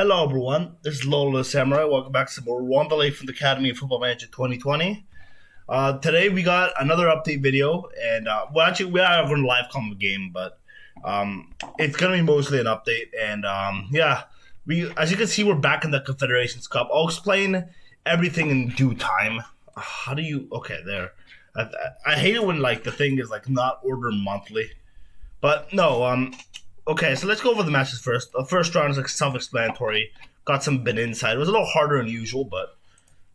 Hello everyone, this is Lola Samurai. Welcome back to some more Rwanda Lakefront Academy Football Manager 2020. Today we got another update video, and we are going to live comment the game, but it's going to be mostly an update. And as you can see, we're back in the Confederations Cup. I'll explain everything in due time. How do you? Okay, there. I hate it when the thing is not ordered monthly, but no. Okay, so let's go over the matches first. The first round is self-explanatory. Got some Benin side. It was a little harder than usual, but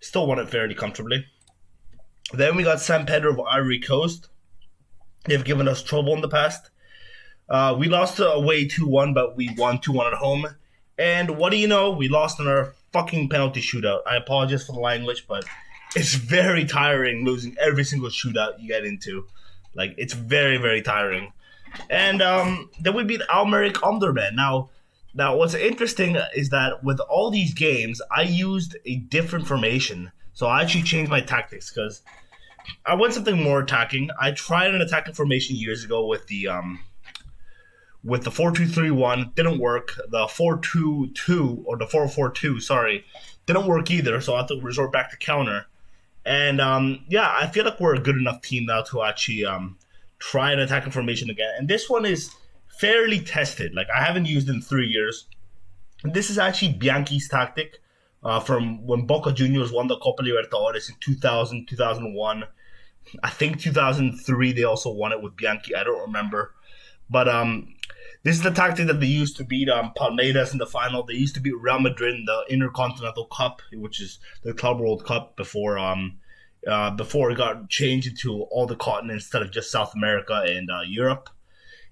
still won it fairly comfortably. Then we got San Pedro of Ivory Coast. They've given us trouble in the past. We lost away 2-1, but we won 2-1 at home. And what do you know? We lost in our fucking penalty shootout. I apologize for the language, but it's very tiring losing every single shootout you get into. It's very, very tiring. And then we beat Almeric Omdurman. Now, what's interesting is that with all these games, I used a different formation. So I actually changed my tactics because I went something more attacking. I tried an attacking formation years ago with the 4-2-3-1. Didn't work. The 4-2-2 or the 4-4-2, sorry, didn't work either. So I had to resort back to counter. And I feel like we're a good enough team now to actually try an attacking formation again. And this one is fairly tested. I haven't used it in 3 years. This is actually Bianchi's tactic from when Boca Juniors won the Copa Libertadores in 2000, 2001. I think 2003 they also won it with Bianchi. I don't remember. But this is the tactic that they used to beat Palmeiras in the final. They used to beat Real Madrid in the Intercontinental Cup, which is the Club World Cup before it got changed into all the continents instead of just South America and Europe.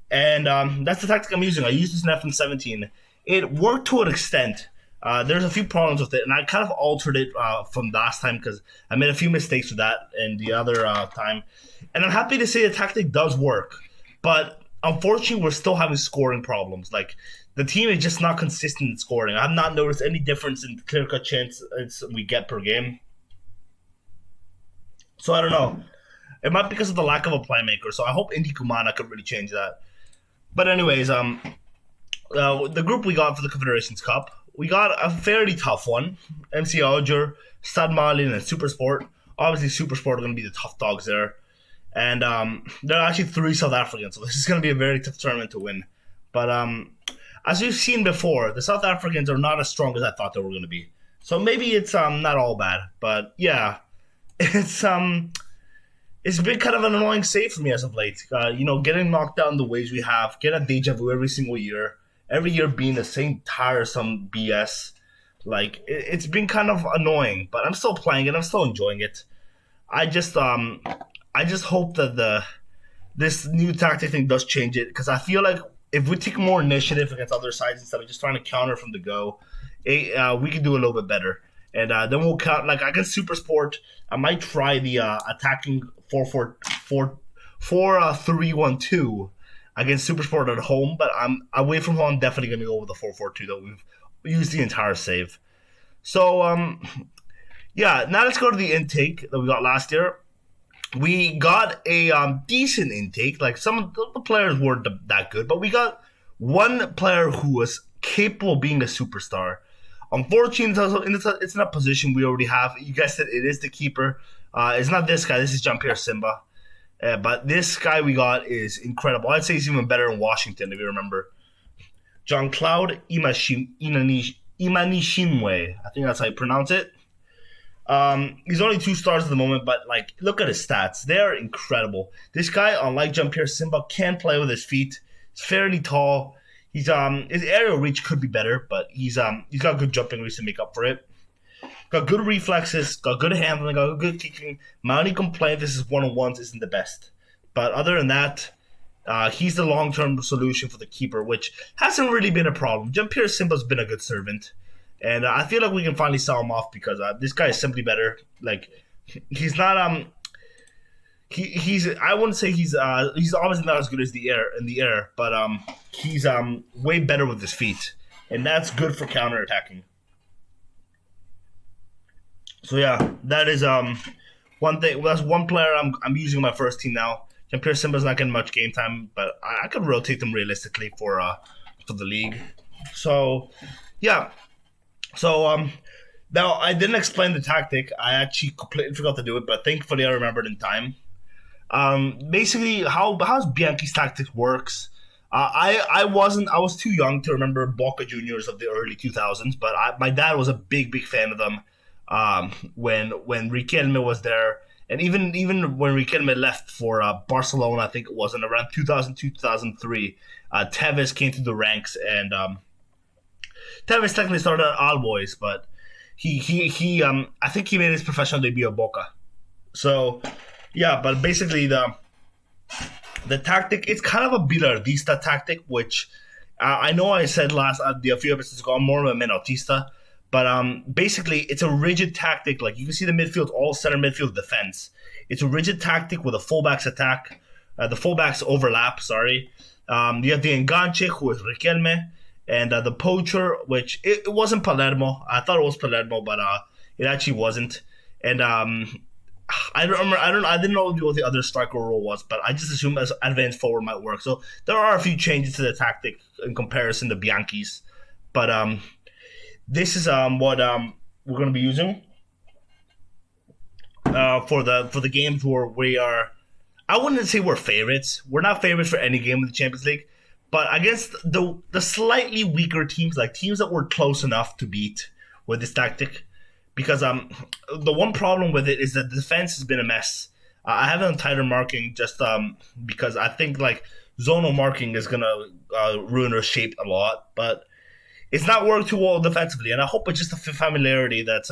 And that's the tactic I'm using. I used this in FM17. It worked to an extent. There's a few problems with it, and I kind of altered it from last time because I made a few mistakes with that and the other time. And I'm happy to say the tactic does work. But unfortunately, we're still having scoring problems. The team is just not consistent in scoring. I've not noticed any difference in the clear-cut chances we get per game. So I don't know. It might be because of the lack of a playmaker. So I hope Indy Kumana could really change that. But anyways, the group we got for the Confederations Cup, we got a fairly tough one. MC Alger, Stade Malien, and Supersport. Obviously, Supersport are going to be the tough dogs there. And there are actually 3 South Africans, so this is going to be a very tough tournament to win. But as we've seen before, the South Africans are not as strong as I thought they were going to be. So maybe it's not all bad. But yeah. It's been kind of an annoying save for me as of late. Getting knocked down the ways we have, getting a deja vu every single year. Every year being the same tiresome BS. It's been kind of annoying, but I'm still playing it. I'm still enjoying it. I just hope that this new tactic thing does change it, because I feel like if we take more initiative against other sides instead of just trying to counter from the go, we can do a little bit better. And then we'll count against Supersport. I might try the attacking 4-3-1-2 against Supersport at home, but I'm away from home. I'm definitely going to go with the 4-4-2 that we've used the entire save. So now let's go to the intake that we got last year. We got a decent intake. Some of the players weren't that good, but we got one player who was capable of being a superstar. Unfortunately, it's in a position we already have. You guessed it, it is the keeper. It's not this guy. This is Jean-Pierre Simba. But this guy we got is incredible. I'd say he's even better in Washington, if you remember. Jean-Claude Imanishimwe. I think that's how you pronounce it. He's only 2 stars at the moment, but look at his stats. They're incredible. This guy, unlike Jean-Pierre Simba, can play with his feet. He's fairly tall. His aerial reach could be better, but he's got good jumping reach to make up for it. Got good reflexes, got good handling, got good kicking. My only complaint is his one-on-ones isn't the best. But other than that, he's the long-term solution for the keeper, which hasn't really been a problem. Jean-Pierre Simba's been a good servant. And I feel like we can finally sell him off because this guy is simply better. He's not I wouldn't say he's obviously not as good as in the air, but he's way better with his feet, and that's good for counterattacking. So yeah, that is one thing. That's one player I'm using in my first team now. Jean-Pierre Simba's not getting much game time, but I could rotate them realistically for the league. So yeah, So now I didn't explain the tactic. I actually completely forgot to do it, but thankfully I remembered in time. Basically, how's Bianchi's tactics works. I was too young to remember Boca Juniors of the early 2000s, but my dad was a big fan of them. When Riquelme was there, and even when Riquelme left for Barcelona, I think it was in around 2002 2003, Tevez came through the ranks, and Tevez technically started at All Boys, but he I think he made his professional debut at Boca. So yeah, but basically the tactic, it's kind of a Bilardista tactic, which I know I said a few episodes ago, I'm more of a Menottista, but basically it's a rigid tactic. Like you can see the midfield, all center midfield defense. It's a rigid tactic with a fullbacks attack, the fullbacks overlap. Sorry, you have the enganche, who is Riquelme, and the poacher, which it wasn't Palermo. I thought it was Palermo, but it actually wasn't. And I don't remember. I didn't know what the other striker role was, but I just assumed as advanced forward might work. So there are a few changes to the tactic in comparison to Bianchi's, but this is what we're going to be using for the games where we are. I wouldn't say we're favorites. We're not favorites for any game in the Champions League, but against the slightly weaker teams, like teams that were close enough to beat with this tactic, because the one problem with it is that the defense has been a mess. I have it on tighter marking just because I think like zonal marking is gonna ruin our shape a lot, but it's not worked too well defensively, and I hope it's just a familiarity that's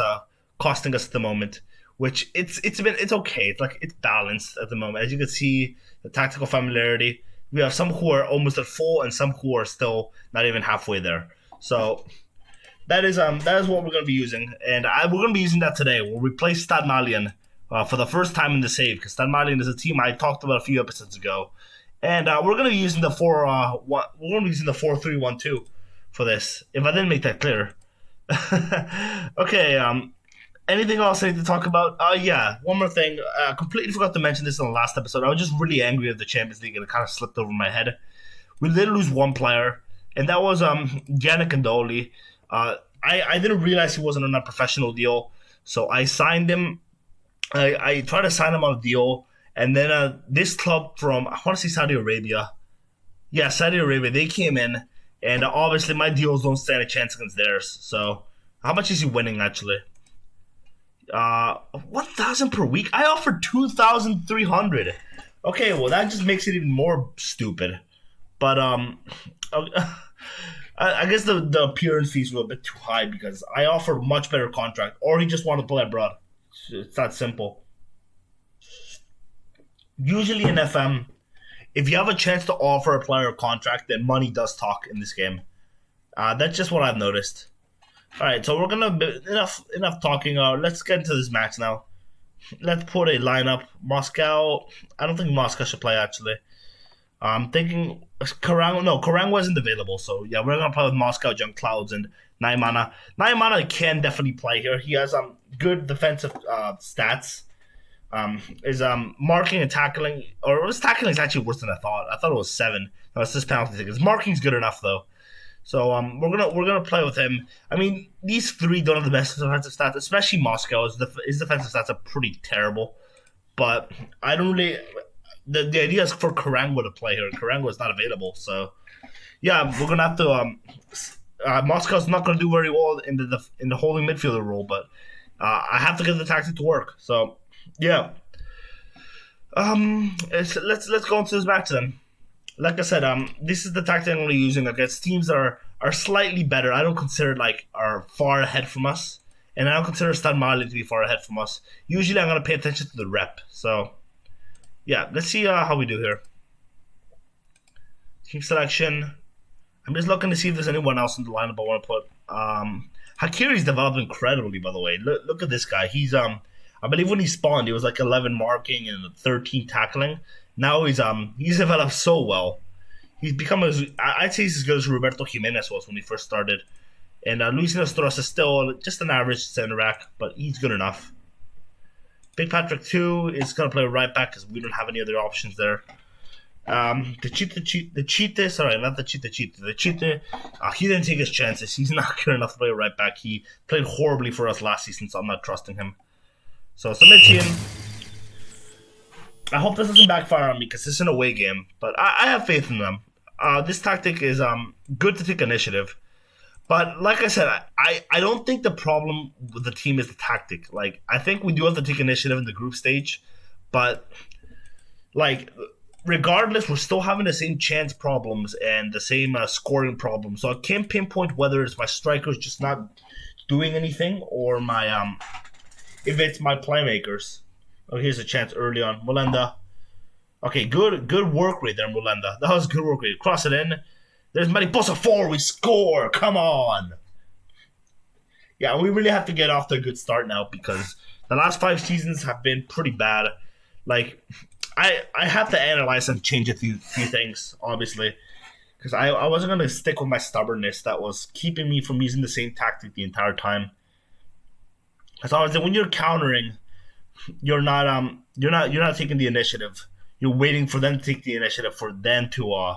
costing us at the moment. Which it's okay. It's like it's balanced at the moment, as you can see the tactical familiarity. We have some who are almost at full, and some who are still not even halfway there. So that is what we're going to be using, and we're going to be using that today. We'll replace Stade Malien for the first time in the save, because Stade Malien is a team I talked about a few episodes ago, and we're going to be using the 4-3-1-2 for this. If I didn't make that clear, okay. Anything else I need to talk about? Yeah, one more thing. I completely forgot to mention this in the last episode. I was just really angry at the Champions League, and it kind of slipped over my head. We did lose one player, and that was Yannick Ndoli. I didn't realize he wasn't on a professional deal, so I signed him. I tried to sign him on a deal, and then this club from, I want to say Saudi Arabia. Yeah, Saudi Arabia, they came in, and obviously my deals don't stand a chance against theirs. So how much is he winning, actually? 1,000 per week. I offered 2,300. Okay, well that just makes it even more stupid. But I guess the appearance fees were a bit too high because I offered a much better contract, or he just wanted to play abroad. It's that simple. Usually in FM, if you have a chance to offer a player a contract, then money does talk in this game. That's just what I've noticed. All right, so we're gonna enough talking. Let's get into this match now. Let's put a lineup. Moscow. I don't think Moscow should play actually. I'm thinking Karang. No, Karang wasn't available. So yeah, we're gonna play with Moscow, Young Clouds, and Naimana. Naimana can definitely play here. He has good defensive stats. His marking and tackling, or his tackling is actually worse than I thought. I thought it was 7. No, it's just penalty tickets. His marking's good enough though. So we're gonna play with him. I mean, these three don't have the best defensive stats, especially Moscow. His defensive stats are pretty terrible. But I don't really. The idea is for Karango to play here. Karango is not available, so yeah, we're gonna have to. Moscow's not gonna do very well in the holding midfielder role, but I have to get the tactic to work. So yeah, let's go into this match then. Like I said, this is the tactic I'm going to be using against teams that are slightly better. I don't consider are far ahead from us, and I don't consider Stade Malien to be far ahead from us. Usually, I'm going to pay attention to the rep. So, yeah, let's see how we do here. Team selection. I'm just looking to see if there's anyone else in the lineup I want to put. Hakiri's developed incredibly, by the way. Look at this guy. He's I believe when he spawned, he was like 11 marking and 13 tackling. Now he's developed so well. He's become I'd say he's as good as Roberto Jimenez was when he first started. And Luis Nostros is still just an average center back, but he's good enough. Big Patrick 2 is going to play right back because we don't have any other options there. The cheetah. Sorry, not the cheetah. The cheetah. He didn't take his chances. He's not good enough to play right back. He played horribly for us last season, so I'm not trusting him. So submit team. I hope this doesn't backfire on me because this is an away game, but I have faith in them. This tactic is good to take initiative, but like I said, I don't think the problem with the team is the tactic. Like I think we do have to take initiative in the group stage, but like regardless, we're still having the same chance problems and the same scoring problems. So I can't pinpoint whether it's my strikers just not doing anything or my if it's my playmakers. Oh, here's a chance early on. Mulenda. Okay, good work rate there, Mulenda. That was good work rate. Cross it in. There's Mariposa 4. We score. Come on. Yeah, we really have to get off to a good start now because the last 5 seasons have been pretty bad. Like, I have to analyze and change a few things, obviously. Because I wasn't going to stick with my stubbornness that was keeping me from using the same tactic the entire time. Because obviously when you're countering, you're not taking the initiative. You're waiting for them to take the initiative for them to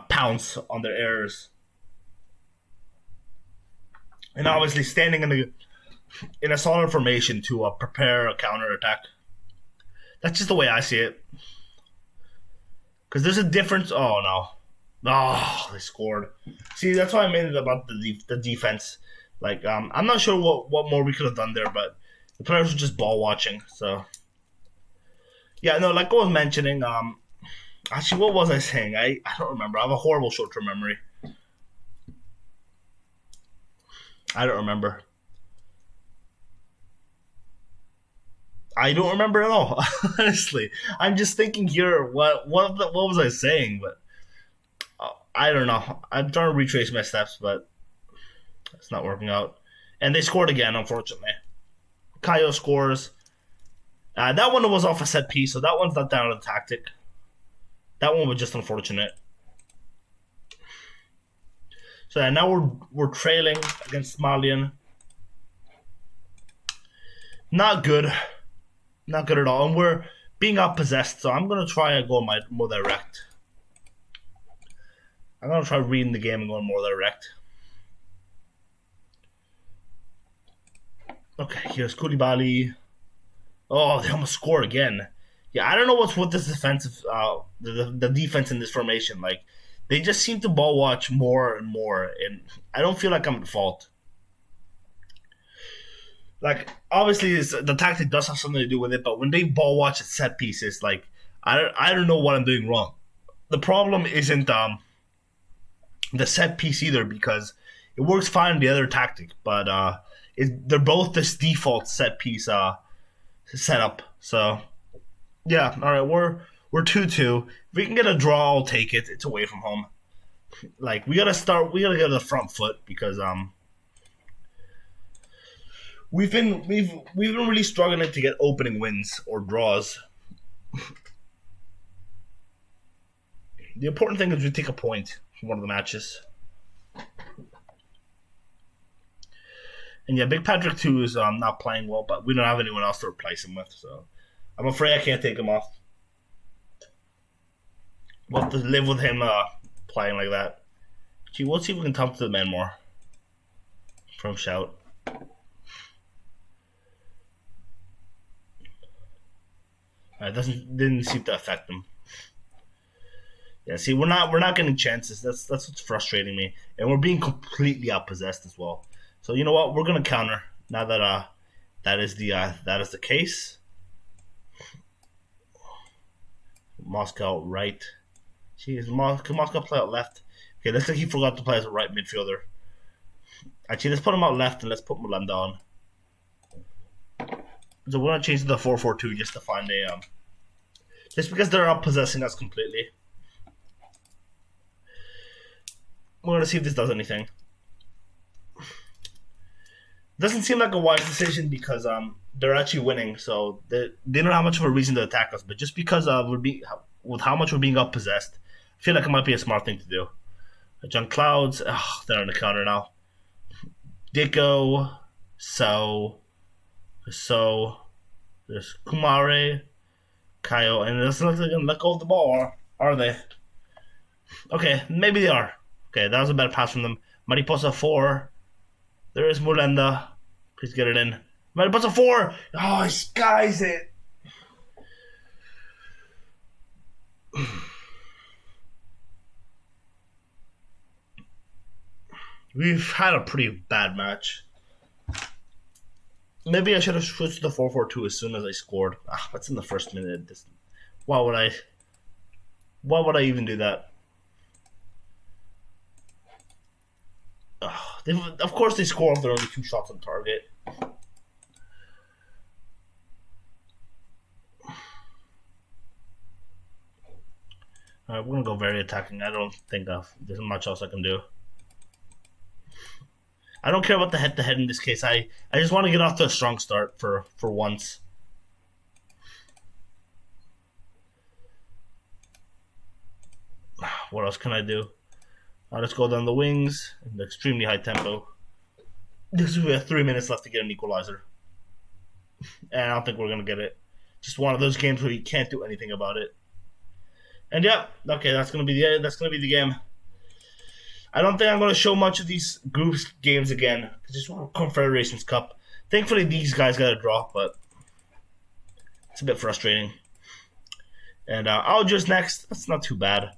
pounce on their errors. And obviously standing in a solid formation to prepare a counter attack. That's just the way I see it. Because there's a difference. Oh no, they scored. See, that's why I made it about the defense. Like I'm not sure what more we could have done there, but the players were just ball watching. So yeah, no, like I was mentioning. Actually, what was I saying? I don't remember. I have a horrible short-term memory. I don't remember. I don't remember at all. Honestly, I'm just thinking here. What was I saying? But I don't know. I'm trying to retrace my steps, but it's not working out. And they scored again, unfortunately. Kayo scores. That one was off a set piece, so that one's not down to the tactic. That one was just unfortunate. So yeah, now we're trailing against Malien. Not good. Not good at all. And we're being outpossessed, so I'm going to try and go more direct. I'm going to try reading the game and going more direct. Okay, here's Koulibaly. Oh, they almost scored again. Yeah, I don't know what's with this defensive, the defense in this formation. Like, they just seem to ball watch more and more, and I don't feel like I'm at fault. Like, obviously, the tactic does have something to do with it, but when they ball watch at set pieces, like, I don't know what I'm doing wrong. The problem isn't the set piece either, because it works fine in the other tactic, but they're both this default set piece setup. So yeah, all right, we're 2-2. If we can get a draw, I'll take it. It's away from home. Like we gotta get the front foot because we've been really struggling to get opening wins or draws. The important thing is we take a point from one of the matches. And yeah, Big Patrick 2 is not playing well, but we don't have anyone else to replace him with, so I'm afraid I can't take him off. We'll have to live with him playing like that. Gee, we'll see if we can talk to the man more. From shout. It didn't seem to affect him. Yeah, see, we're not getting chances. That's what's frustrating me, and we're being completely outpossessed as well. So you know what? We're gonna counter now that that is the case. Moscow right. Jeez, Moscow play out left. Okay, looks like he forgot to play as a right midfielder. Actually, let's put him out left and let's put Mulanda on. So we're gonna change to the 4-4-2 just to find a just because they're out possessing us completely. We're gonna see if this does anything. Doesn't seem like a wise decision because they're actually winning, so they don't have much of a reason to attack us. But just because with how much we're being up possessed, I feel like it might be a smart thing to do. John Clouds, they're on the counter now. Dicko, so there's Kumare, Kayo, and it doesn't look like they're gonna let go of the ball. Are they? Okay, maybe they are. Okay, that was a better pass from them. Mariposa 4. There is Mulenda. Please get it in. Mariposa 4. Oh, he skies it. We've had a pretty bad match. Maybe I should have switched to the 4-4-2 as soon as I scored. That's in the first minute. Why would I? Why would I even do that? Of course, they score if there are only 2 shots on target. All right, we're gonna go very attacking. I don't think there's much else I can do. I don't care about the head-to-head in this case. I just want to get off to a strong start for once. What else can I do? Let's go down the wings in extremely high tempo. We have 3 minutes left to get an equalizer, and I don't think we're gonna get it. Just one of those games where you can't do anything about it. And yeah, okay, that's gonna be the game. I don't think I'm gonna show much of these groups games again. I just want Confederations Cup. Thankfully, these guys got a draw, but it's a bit frustrating. And Algiers next. That's not too bad.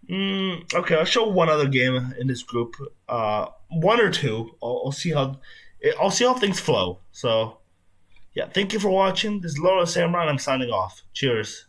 Okay, I'll show one other game in this group. One or two. I'll see how things flow. So, yeah, thank you for watching. This is Lola Samurai, and I'm signing off. Cheers.